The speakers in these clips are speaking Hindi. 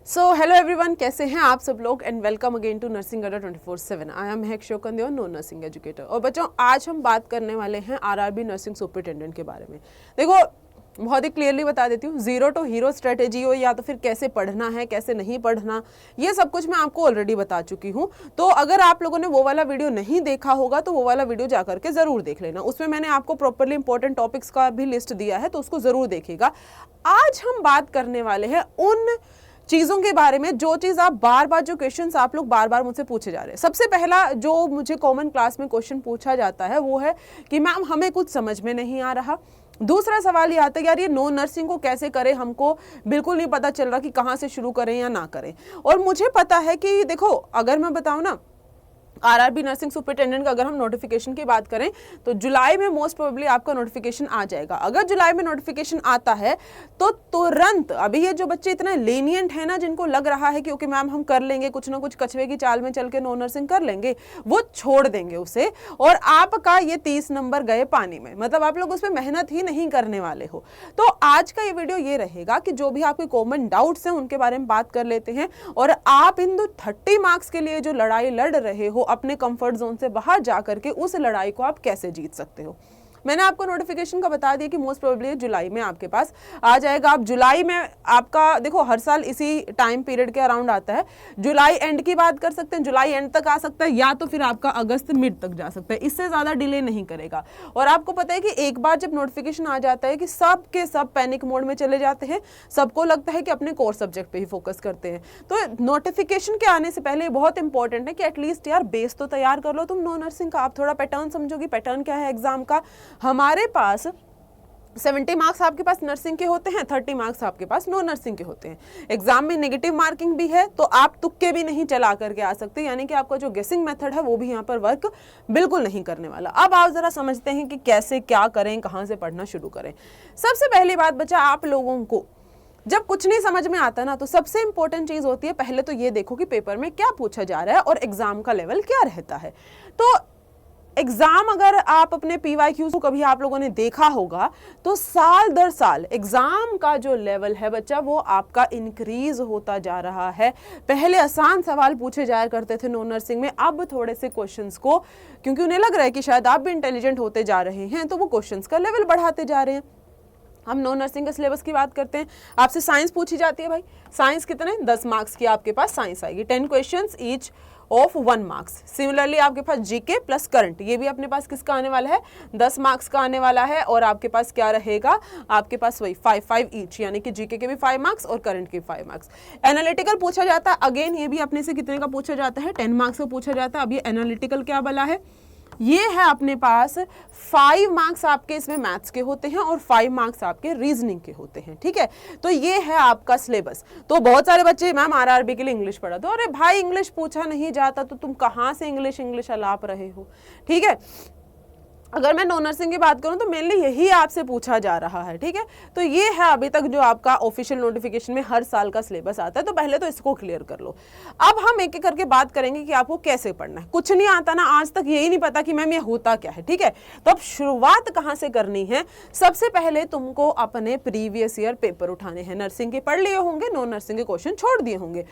सो हेलो एवरीवन, कैसे हैं आप सब लोग and welcome again to nursing Adda 24/7। I am Mahak शोकंदेव, no nursing educator. और बच्चों, आज हम बात करने वाले हैं आरआरबी नर्सिंग सुपरिटेंडेंट के बारे में। देखो, बहुत ही क्लियरली बता देती हूँ, जीरो टू हीरो स्ट्रेटेजी हो या तो फिर कैसे पढ़ना है, कैसे नहीं पढ़ना, ये सब कुछ मैं आपको ऑलरेडी बता चुकी हूँ। तो अगर आप लोगों ने वो वाला वीडियो नहीं देखा होगा तो वो वाला वीडियो जा करके जरूर देख लेना। उसमें मैंने आपको प्रॉपरली इंपॉर्टेंट टॉपिक्स का भी लिस्ट दिया है, तो उसको जरूर देखिएगा। आज हम बात करने वाले हैं उन चीजों के बारे में जो चीज आप बार बार, जो क्वेश्चंस आप लोग बार बार मुझसे पूछे जा रहे हैं। सबसे पहला जो मुझे कॉमन क्लास में क्वेश्चन पूछा जाता है वो है कि मैम हमें कुछ समझ में नहीं आ रहा। दूसरा सवाल ये आता है, यार ये नो नर्सिंग को कैसे करें, हमको बिल्कुल नहीं पता चल रहा कि कहाँ से शुरू करें या ना करें। और मुझे पता है कि देखो, अगर मैं बताऊं ना, आरआरबी नर्सिंग सुपरिटेंडेंट का अगर हम नोटिफिकेशन की बात करें तो जुलाई में मोस्ट प्रोबेबली आपका नोटिफिकेशन आ जाएगा। अगर जुलाई में नोटिफिकेशन आता है तो तुरंत, अभी ये जो बच्चे इतने लेनियंट है ना, जिनको लग रहा है कि ओके मैम हम कर लेंगे, कुछ ना कुछ कछुए की चाल में चल के नो नर्सिंग कर लेंगे, वो छोड़ देंगे उसे। और आपका ये 30 नंबर गए पानी में, मतलब आप लोग उस पर मेहनत ही नहीं करने वाले हो। तो आज का ये वीडियो ये रहेगा कि जो भी आपके कॉमन डाउट्स हैं उनके बारे में बात कर लेते हैं, और आप इन 30 मार्क्स के लिए जो लड़ाई लड़ रहे हो, अपने कंफर्ट जोन से बाहर जाकर के उस लड़ाई को आप कैसे जीत सकते हो। मैंने आपको नोटिफिकेशन का बता दिया कि मोस्ट प्रोबेबली जुलाई में आपके पास आ जाएगा। आप जुलाई में, आपका देखो हर साल इसी टाइम पीरियड के अराउंड आता है। जुलाई एंड की बात कर सकते हैं, जुलाई एंड तक आ सकता है, या तो फिर आपका अगस्त मिड तक जा सकता है। इससे ज्यादा डिले नहीं करेगा। और आपको पता है कि एक बार जब नोटिफिकेशन आ जाता है कि सब के सब पैनिक मोड में चले जाते हैं, सबको लगता है कि अपने कोर सब्जेक्ट पे ही फोकस करते हैं। तो नोटिफिकेशन के आने से पहले बहुत इंपॉर्टेंट है कि एटलीस्ट यार बेस तो तैयार कर लो तुम नो नर्सिंग का। आप थोड़ा पैटर्न समझोगी, पैटर्न क्या है एग्जाम का। हमारे पास 70 मार्क्स आपके पास नर्सिंग के होते हैं, 30 मार्क्स आपके पास नो नर्सिंग के होते हैं। एग्जाम में नेगेटिव मार्किंग भी है, तो आप तुक्के भी नहीं चला करके आ सकते, यानी कि आपका जो गेसिंग मेथड है वो भी यहाँ पर वर्क बिल्कुल नहीं करने वाला। अब आप जरा समझते हैं कि कैसे क्या करें, कहाँ से पढ़ना शुरू करें। सबसे पहली बात बच्चा, आप लोगों को जब कुछ नहीं समझ में आता ना, तो सबसे इंपॉर्टेंट चीज होती है, पहले तो ये देखो कि पेपर में क्या पूछा जा रहा है और एग्जाम का लेवल क्या रहता है। तो एग्जाम, अगर आप अपने पीवाईक्यूज को कभी आप लोगों ने देखा होगा तो साल दर साल एग्जाम का जो लेवल है बच्चा, वो आपका इंक्रीज होता जा रहा है। पहले आसान सवाल पूछे जाया करते थे नो नर्सिंग में, अब थोड़े से क्वेश्चंस को, क्योंकि उन्हें लग रहा है कि शायद आप भी इंटेलिजेंट होते जा रहे हैं, तो वो क्वेश्चंस का लेवल बढ़ाते जा रहे हैं। हम नो नर्सिंग के सिलेबस की बात करते हैं। आपसे साइंस पूछी जाती है भाई, साइंस कितने 10 मार्क्स की आपके पास साइंस आएगी, 10 questions each of 1 marks. Similarly आपके पास जीके प्लस करंट, ये भी अपने पास किसका आने वाला है, 10 मार्क्स का आने वाला है। और आपके पास क्या रहेगा, आपके पास वही 5 ईच, यानी कि जीके के भी 5 मार्क्स और करंट के 5 मार्क्स। एनालिटिकल पूछा जाता है, अगेन ये भी अपने से कितने का पूछा जाता है, 10 मार्क्स का पूछा जाता है। अब ये एनालिटिकल क्या वाला है, ये है अपने पास 5 मार्क्स आपके इसमें मैथ्स के होते हैं और 5 मार्क्स आपके रीजनिंग के होते हैं, ठीक है। तो ये है आपका सिलेबस। तो बहुत सारे बच्चे, मैम आरआरबी के लिए इंग्लिश पढ़ा दो। अरे भाई, इंग्लिश पूछा नहीं जाता तो तुम कहाँ से इंग्लिश अलाप रहे हो, ठीक है। अगर मैं नो नर्सिंग की बात करूं तो मेनली यही आपसे पूछा जा रहा है, ठीक है। तो ये है अभी तक जो आपका ऑफिशियल नोटिफिकेशन में हर साल का सिलेबस आता है। तो पहले तो इसको क्लियर कर लो। अब हम एक एक करके बात करेंगे कि आपको कैसे पढ़ना है। कुछ नहीं आता ना, आज तक यही नहीं पता कि मैम ये होता क्या है, ठीक है। तो अब शुरुआत कहाँ से करनी है, सबसे पहले तुमको अपने प्रीवियस ईयर पेपर उठाने हैं। नर्सिंग के पढ़ लिए होंगे, नो नर्सिंग के क्वेश्चन छोड़ दिए होंगे,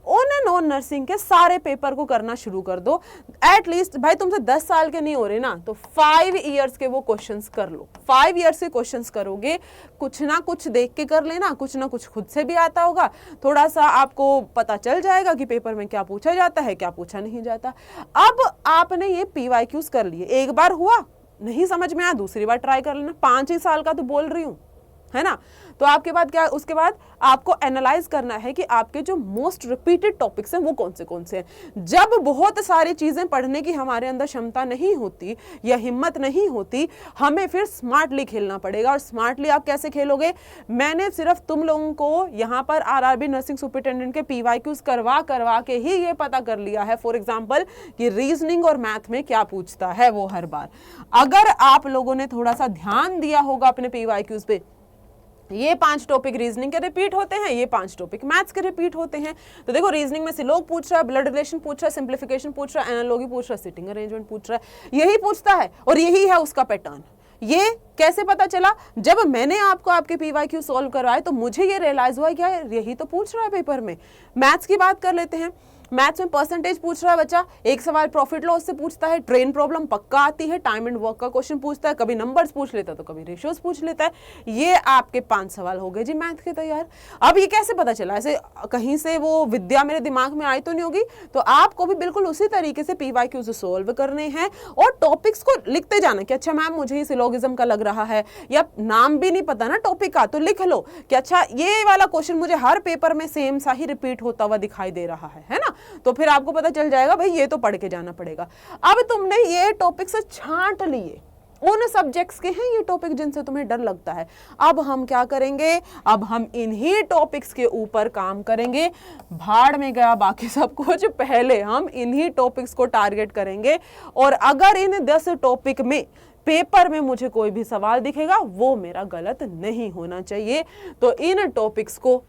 उन नो नर्सिंग के सारे पेपर को करना शुरू कर दो। एटलीस्ट भाई तुमसे 10 साल के नहीं हो रहे ना, तो 5 ईयर्स के वो क्वेश्चंस कर लो। 5 ईयर्स के क्वेश्चंस करोगे, कुछ ना कुछ देख के कर लेना, कुछ ना कुछ खुद से भी आता होगा, थोड़ा सा आपको पता चल जाएगा कि पेपर में क्या पूछा जाता है, क्या पूछा नहीं जाता। अब आपने ये पीवाईक्यूज कर लिए, एक बार हुआ नहीं समझ में आया, दूसरी बार ट्राई कर लेना। 5 ही साल का तो बोल रही हूं, है ना। तो आपके बाद क्या, उसके बाद आपको एनालाइज करना है कि आपके जो मोस्ट रिपीटेड टॉपिक्स हैं वो कौन से हैं। जब बहुत सारी चीजें पढ़ने की हमारे अंदर क्षमता नहीं होती या हिम्मत नहीं होती, हमें फिर स्मार्टली खेलना पड़ेगा। और स्मार्टली आप कैसे खेलोगे, मैंने सिर्फ तुम लोगों को यहाँ पर आरआरबी नर्सिंग सुपरिटेंडेंट के पीवाईक्यूज करवा के ही ये पता कर लिया है, फॉर एग्जाम्पल कि रीजनिंग और मैथ में क्या पूछता है वो हर बार। अगर आप लोगों ने थोड़ा सा ध्यान दिया होगा अपने पीवाईक्यूज पे, ये 5 टॉपिक रीजनिंग के रिपीट होते हैं, ये 5 टॉपिक मैथ्स के रिपीट होते हैं। तो देखो, रीजनिंग में सिलोग पूछ रहा है, ब्लड रिलेशन पूछ रहा है, सिंप्लीफिकेशन पूछ रहा है, एनालॉजी पूछ रहा है, सिटिंग अरेंजमेंट पूछ रहा है, यही पूछता है और यही है उसका पैटर्न। ये कैसे पता चला? जब मैंने आपको आपके पीवाईक्यू सॉल्व करवाए तो मुझे ये रियलाइज हुआ क्या यही तो पूछ रहा है पेपर में। मैथ्स की बात कर लेते हैं। मैथ्स में परसेंटेज पूछ रहा है बच्चा, एक सवाल प्रॉफिट लॉस से पूछता है, ट्रेन प्रॉब्लम पक्का आती है, टाइम एंड वर्क का क्वेश्चन पूछता है, कभी नंबर्स पूछ लेता है तो कभी रेशियोज पूछ लेता है। ये आपके 5 सवाल हो गए जी मैथ के तैयार। अब ये कैसे पता चला? ऐसे कहीं से वो विद्या मेरे दिमाग में आई तो नहीं होगी। तो आपको भी बिल्कुल उसी तरीके से पीवाईक्यू से सोल्व करने हैं और टॉपिक्स को लिखते जाना कि अच्छा मैम मुझे सिलोगिज्म का लग रहा है, या नाम भी नहीं पता ना टॉपिक का तो लिख लो कि अच्छा ये वाला क्वेश्चन मुझे हर पेपर में सेम सा ही रिपीट होता हुआ दिखाई दे रहा है ना। तो फिर आपको पता चल जाएगा भाई ये तो पढ़ के जाना पड़ेगा। अब तुमने ये टॉपिक से छांट लिए, उन सब्जेक्ट्स के हैं ये टॉपिक जिनसे तुम्हें डर लगता है। अब हम क्या करेंगे? अब हम इन्हीं टॉपिक्स के ऊपर काम करेंगे। भाड़ में गया बाकी सब कुछ, पहले हम इन्हीं टॉपिक्स को टारगेट करेंगे। और अगर इन 10 टॉपिक में पेपर में मुझे कोई भी सवाल दिखेगा वो मेरा गलत नहीं होना चाहिए। तो इन टॉपिक्स को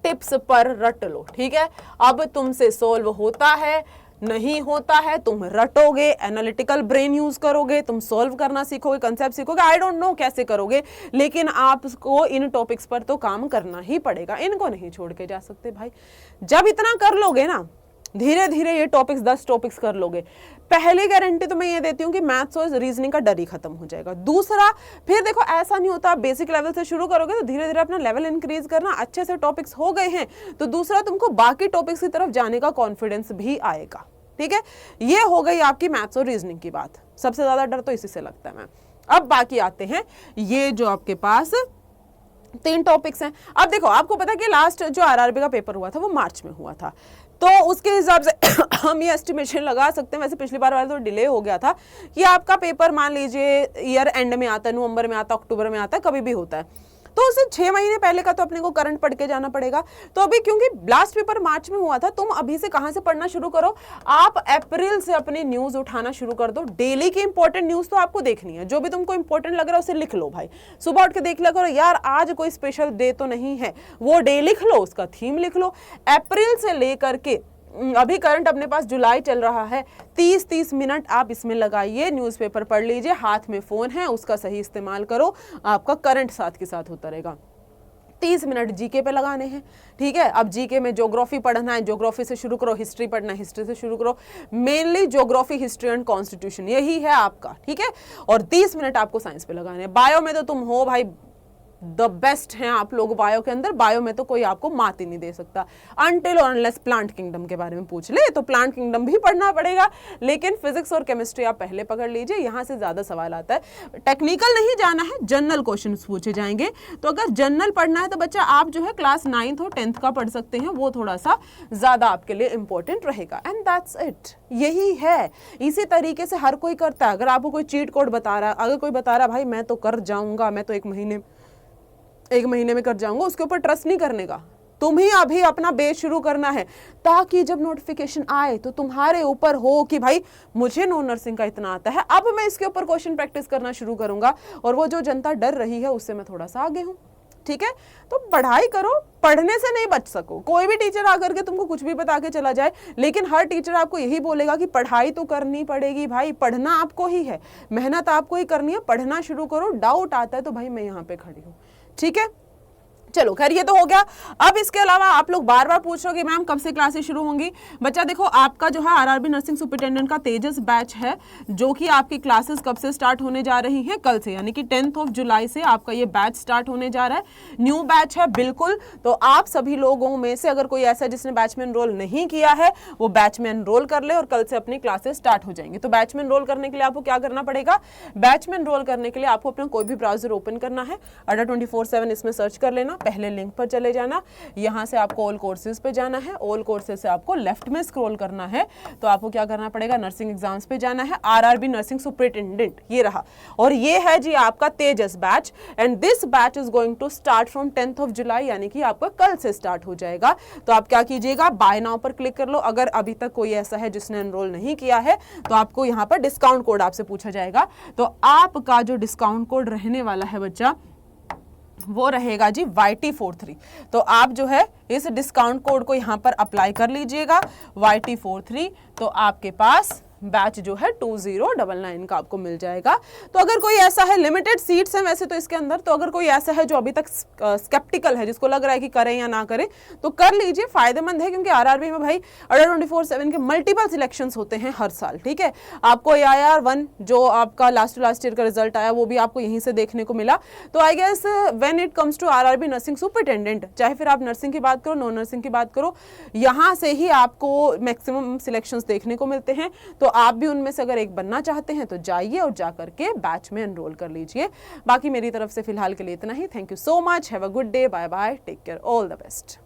टिप्स पर रट लो, ठीक है। अब तुमसे सोल्व होता है नहीं होता है, तुम रटोगे, एनालिटिकल ब्रेन यूज करोगे, तुम सॉल्व करना सीखोगे, कंसेप्ट सीखोगे, आई डोंट नो कैसे करोगे, लेकिन आपको इन टॉपिक्स पर तो काम करना ही पड़ेगा, इनको नहीं छोड़ के जा सकते भाई। जब इतना कर लोगे ना, धीरे धीरे ये टॉपिक्स 10 टॉपिक्स कर लोगे, पहली गारंटी तो मैं ये देती हूँ कि मैथ्स और रीजनिंग का डर ही खत्म हो जाएगा। दूसरा, फिर देखो ऐसा नहीं होता, बेसिक लेवल से शुरू करोगे तो धीरे धीरे अपना लेवल इंक्रीज करना, अच्छे से टॉपिक्स हो गए हैं तो दूसरा तुमको बाकी टॉपिक्स की तरफ जाने का कॉन्फिडेंस भी आएगा, ठीक है। ये हो गई आपकी मैथ्स और रीजनिंग की बात। सबसे ज्यादा डर तो इसी से लगता है मैम। अब बाकी आते हैं ये जो आपके पास 3 टॉपिक्स हैं। अब देखो आपको पता है कि लास्ट जो आरआरबी का पेपर हुआ था वो मार्च में हुआ था, तो उसके हिसाब से हम ये एस्टिमेशन लगा सकते हैं, वैसे पिछली बार वाला तो डिले हो गया था, कि आपका पेपर मान लीजिए ईयर एंड में आता है, नवंबर में आता है, अक्टूबर में आता है, कभी भी होता है, तो उसे 6 महीने पहले का तो अपने को करंट पढ़ के जाना पड़ेगा। तो अभी क्योंकि लास्ट पेपर मार्च में हुआ था, तुम अभी से कहां से पढ़ना शुरू करो? आप अप्रैल से अपनी न्यूज उठाना शुरू कर दो। डेली की इंपॉर्टेंट न्यूज तो आपको देखनी है, जो भी तुमको इंपॉर्टेंट लग रहा है उसे लिख लो भाई। सुबह उठ के देख लिया करो यार आज कोई स्पेशल डे तो नहीं है, वो डे लिख लो, उसका थीम लिख लो। अप्रैल से लेकर के अभी करंट अपने पास जुलाई चल रहा है, 30-30 मिनट आप इसमें लगाइए, न्यूज़पेपर पढ़ लीजिए, हाथ में फोन है उसका सही इस्तेमाल करो, आपका करंट साथ के साथ होता रहेगा। 30 मिनट जीके पे लगाने हैं, ठीक है। अब जीके में ज्योग्राफी पढ़ना है, ज्योग्राफी से शुरू करो, हिस्ट्री पढ़ना है, हिस्ट्री से शुरू करो, mainly geography, history and constitution, यही है आपका, ठीक है। और 30 मिनट आपको साइंस पे लगाने हैं। बायो में तो तुम हो भाई द बेस्ट हैं आप लोग बायो के अंदर, बायो में तो कोई आपको मात ही नहीं दे सकता, अनटिल और अनलेस प्लांट किंगडम के बारे में पूछ ले तो प्लांट किंगडम भी पढ़ना पड़ेगा, लेकिन फिजिक्स और केमिस्ट्री आप पहले पकड़ लीजिए, यहां से ज्यादा सवाल आता है। टेक्निकल नहीं जाना है, जनरल क्वेश्चन पूछे जाएंगे, तो अगर जनरल पढ़ना है तो बच्चा आप जो है क्लास 9th और 10th का पढ़ सकते हैं, वो थोड़ा सा ज्यादा आपके लिए इंपॉर्टेंट रहेगा। एंड दैट्स इट, यही है। इसी तरीके से हर कोई करता है। अगर आपको कोई चीट कोड बता रहा है, अगर कोई बता रहा है भाई मैं तो कर जाऊंगा, मैं तो एक महीने में कर जाऊंगा, उसके ऊपर ट्रस्ट नहीं करने का। तुम्हें अभी अपना बेस शुरू करना है, ताकि जब नोटिफिकेशन आए तो तुम्हारे ऊपर हो कि भाई मुझे नो नर्सिंग का इतना आता है, अब मैं इसके ऊपर क्वेश्चन प्रैक्टिस करना शुरू करूंगा, और वो जो जनता डर रही है उससे मैं थोड़ा सा आगे हूं, ठीक है। तो पढ़ाई करो, पढ़ने से नहीं बच सको। कोई भी टीचर आकर के तुमको कुछ भी बता के चला जाए, लेकिन हर टीचर आपको यही बोलेगा कि पढ़ाई तो करनी पड़ेगी भाई, पढ़ना आपको ही है, मेहनत आपको ही करनी है, पढ़ना शुरू करो। डाउट आता है तो भाई मैं यहाँ पे खड़ी हूँ, ठीक है। चलो खैर ये तो हो गया। अब इसके अलावा आप लोग बार बार पूछ रहे हो कि मैम कब से क्लासेस शुरू होंगी। बच्चा देखो आपका जो है आरआरबी नर्सिंग सुपरिटेंडेंट का तेजस बैच है, जो कि आपकी क्लासेस कब से स्टार्ट होने जा रही हैं? कल से, यानी कि 10 जुलाई से आपका ये बैच स्टार्ट होने जा रहा है। न्यू बैच है बिल्कुल, तो आप सभी लोगों में से अगर कोई ऐसा जिसने बैच में एनरोल नहीं किया है वो बैच में एनरोल कर ले, और कल से अपनी क्लासेस स्टार्ट हो जाएंगी। तो बैच में एनरोल करने के लिए आपको क्या करना पड़ेगा? बैच में एनरोल करने के लिए आपको अपना कोई भी ब्राउजर ओपन करना है, अड्डा 24/7 इसमें सर्च कर लेना, पहले लिंक पर चले जाना, यहां से आपको ऑल कोर्सेज पे जाना है, ऑल कोर्सेज से आपको लेफ्ट में स्क्रॉल करना है, तो आपको क्या करना पड़ेगा? नर्सिंग एग्जाम्स पे जाना है, आरआरबी नर्सिंग सुपरिटेंडेंट, ये रहा, और ये है जी आपका Tejas batch, and this batch is going to start from 10 July, यानी कि आपका कल से स्टार्ट हो जाएगा। तो आप क्या कीजिएगा? बाय नाउ पर क्लिक कर लो। अगर अभी तक कोई ऐसा है जिसने एनरोल नहीं किया है तो आपको यहाँ पर डिस्काउंट कोड आपसे पूछा जाएगा, तो आपका जो डिस्काउंट कोड रहने वाला है बच्चा वो रहेगा जी YT43। तो आप जो है इस डिस्काउंट कोड को यहाँ पर अप्लाई कर लीजिएगा, YT43, तो आपके पास बैच जो है 2099 का आपको मिल जाएगा। तो अगर कोई ऐसा है, लिमिटेड सीट्स हैं वैसे तो इसके अंदर, तो अगर कोई ऐसा है जो अभी तक स्केप्टिकल है, जिसको लग रहा है कि करें या ना करें, तो कर लीजिए, फायदेमंद है, क्योंकि आरआरबी में भाई अडा 24/7 के मल्टीपल सिलेक्शंस होते हैं हर साल, ठीक है। आपको AIR-1 जो आपका लास्ट ईयर का रिजल्ट आया वो भी आपको यहीं से देखने को मिला। तो I guess when it comes to RRB nursing superintendent, चाहे फिर आप नर्सिंग की बात करो, नॉन नर्सिंग की बात करो, यहाँ से ही आपको मैक्सिमम सिलेक्शंस देखने को मिलते हैं। तो आप भी उनमें से अगर एक बनना चाहते हैं तो जाइए और जा करके बैच में एनरोल कर लीजिए। बाकी मेरी तरफ से फिलहाल के लिए इतना ही। Thank you so much, have a good day, bye bye, take care, all the best.